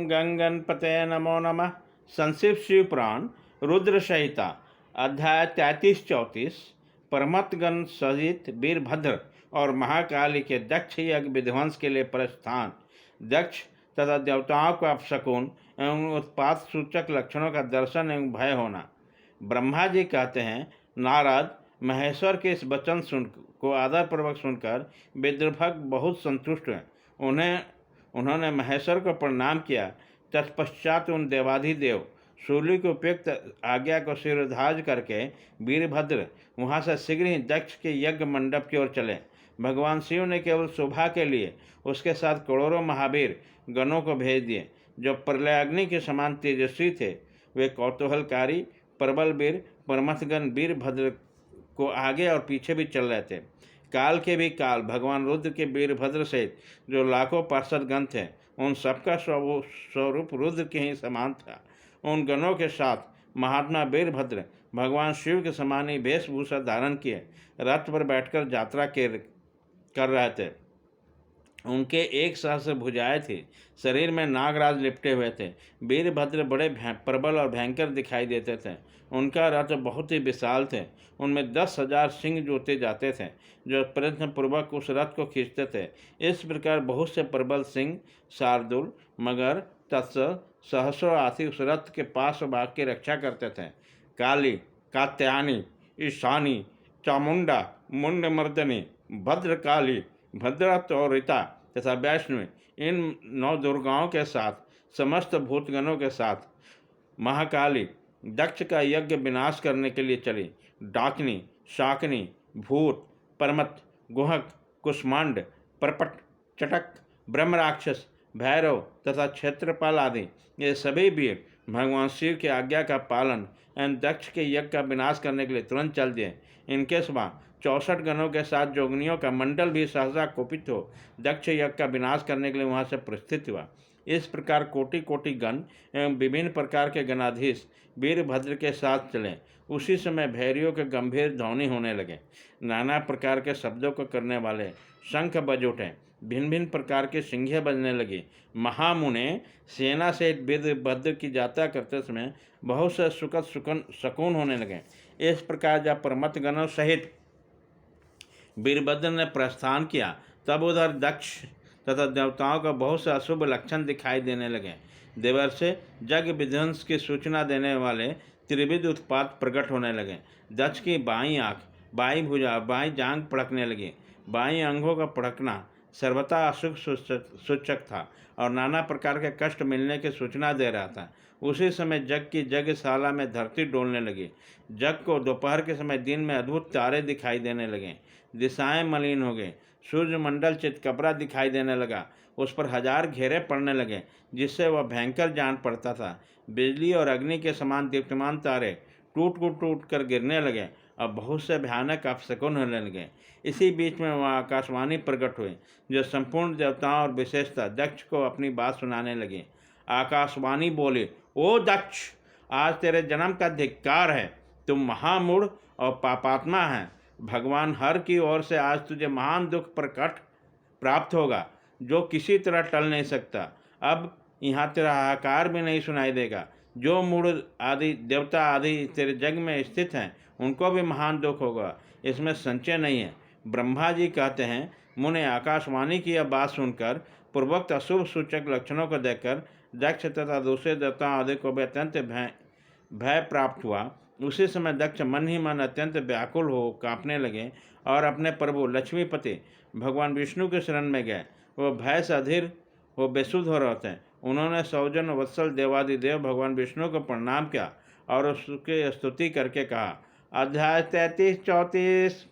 गं गणपते नमो नमः। संक्षिप्त शिव पुराण रुद्र संहिता अध्याय 33-34। परमतगण सहित वीरभद्र और महाकाली के दक्ष यज्ञ विध्वंस के लिए प्रस्थान। दक्ष तथा देवताओं का अपशकुन एवं उत्पात सूचक लक्षणों का दर्शन एवं भय होना। ब्रह्मा जी कहते हैं, नारद महेश्वर के इस वचन को आदरपूर्वक सुनकर विद्रुभक बहुत संतुष्ट हुए। उन्होंने महेश्वर को प्रणाम किया। तत्पश्चात उन देवाधिदेव सूर्य को उपयुक्त आज्ञा को शिरोधार्य करके वीरभद्र वहाँ से शीघ्र ही दक्ष के यज्ञ मंडप की ओर चले। भगवान शिव ने केवल शोभा के लिए उसके साथ करोड़ों महावीर गणों को भेज दिए, जो प्रलयाग्नि के समान तेजस्वी थे। वे कौतूहलकारी प्रबल वीर परमथगण वीरभद्र को आगे और पीछे भी चल रहे थे। काल के भी काल भगवान रुद्र के वीरभद्र सहित जो लाखों पार्षद गण थे, उन सबका स्वरूप रुद्र के ही समान था। उन गणों के साथ महात्मा वीरभद्र भगवान शिव के समान ही वेशभूषा धारण किए रथ पर बैठकर यात्रा कर रहे थे। उनके एक सहस्र भुजाएं थी, शरीर में नागराज लिपटे हुए थे। वीरभद्र बड़े प्रबल और भयंकर दिखाई देते थे। उनका रथ बहुत ही विशाल थे। उनमें 10,000 सिंह जोते जाते थे, जो प्रयत्न पूर्वक उस रथ को खींचते थे। इस प्रकार बहुत से प्रबल सिंह, शार्दुल, मगर, तत्स, सहस्रों हाथी उस रथ के पास भाग की रक्षा करते थे। काली, कात्यायनी, ईशानी, चामुंडा, मुंडमर्दनी, भद्रकाली, भद्रतौरिता तथा वैष्णवी, इन 9 दुर्गाओं के साथ समस्त भूतगणों के साथ महाकाली दक्ष का यज्ञ विनाश करने के लिए चली। डाकिनी, शाकिनी, भूत, परमत, गुहक, कुष्मांड, परपट, चटक, ब्रह्मराक्षस, भैरव तथा क्षेत्रपाल आदि ये सभी वीर भगवान शिव की आज्ञा का पालन एवं दक्ष के यज्ञ का विनाश करने के लिए तुरंत चल दिए। इनके सभा 64 गणों के साथ जोगनियों का मंडल भी सहसा कुपित हो दक्ष यज्ञ का विनाश करने के लिए वहां से प्रस्थित हुआ। इस प्रकार कोटि कोटि गण एवं विभिन्न प्रकार के गणाधीश वीरभद्र के साथ चले। उसी समय भैरियों के गंभीर ध्वनि होने लगे। नाना प्रकार के शब्दों को करने वाले शंख बज उठे। भिन्न भिन्न प्रकार की सिंघें बजने लगी। महामुने सेना से वीरभद्र की यात्रा करते समय बहुत से शकुन होने लगे। इस प्रकार जब परमतगणों सहित वीरभद्र ने प्रस्थान किया, तब उधर दक्ष तथा देवताओं का बहुत से अशुभ लक्षण दिखाई देने लगे। देवर्षि यज्ञ विध्वंस की सूचना देने वाले त्रिविध उत्पात प्रकट होने लगे। दक्ष की बाईं आँख, बाईं भुजा, बाईं जांघ पड़कने लगी। बाईं अंगों का पड़कना सर्वथा अशुभ सूचक था और नाना प्रकार के कष्ट मिलने की सूचना दे रहा था। उसी समय जग की यज्ञशाला में धरती डोलने लगी। जग को दोपहर के समय दिन में अद्भुत तारे दिखाई देने लगे। दिशाएं मलिन हो गई। सूर्यमंडल चितकबरा दिखाई देने लगा। उस पर 1000 घेरे पड़ने लगे, जिससे वह भयंकर जान पड़ता था। बिजली और अग्नि के समान दीप्तमान तारे टूट कर गिरने लगे और बहुत से भयानक अपशकुन होने लगे। इसी बीच में वह आकाशवाणी प्रकट हुई, जो संपूर्ण देवताओं और विशेषतः दक्ष को अपनी बात सुनाने लगी। आकाशवाणी बोली, ओ दक्ष, आज तेरे जन्म का धिक्कार है। तुम महामूढ़ और पापात्मा है। भगवान हर की ओर से आज तुझे महान दुख प्रकट प्राप्त होगा, जो किसी तरह टल नहीं सकता। अब यहाँ तेरा हाहाकार भी नहीं सुनाई देगा। जो मूढ़ आदि देवता आदि तेरे जग में स्थित हैं, उनको भी महान दुख होगा, इसमें संशय नहीं है। ब्रह्मा जी कहते हैं, मुने आकाशवाणी की यह बात सुनकर पूर्वोक्त अशुभ सूचक लक्षणों को देखकर दक्ष तथा दूसरे देवताओं आदि को भी अत्यंत भय प्राप्त हुआ। उसी समय दक्ष मन ही मन अत्यंत व्याकुल हो कांपने लगे और अपने प्रभु लक्ष्मीपति भगवान विष्णु के शरण में गए। वह भय से अधीर हो बेसुध हो रहे थे। उन्होंने सौजन वत्सल देवादिदेव भगवान विष्णु को प्रणाम किया और उसकी स्तुति करके कहा। अध्याय 33-34।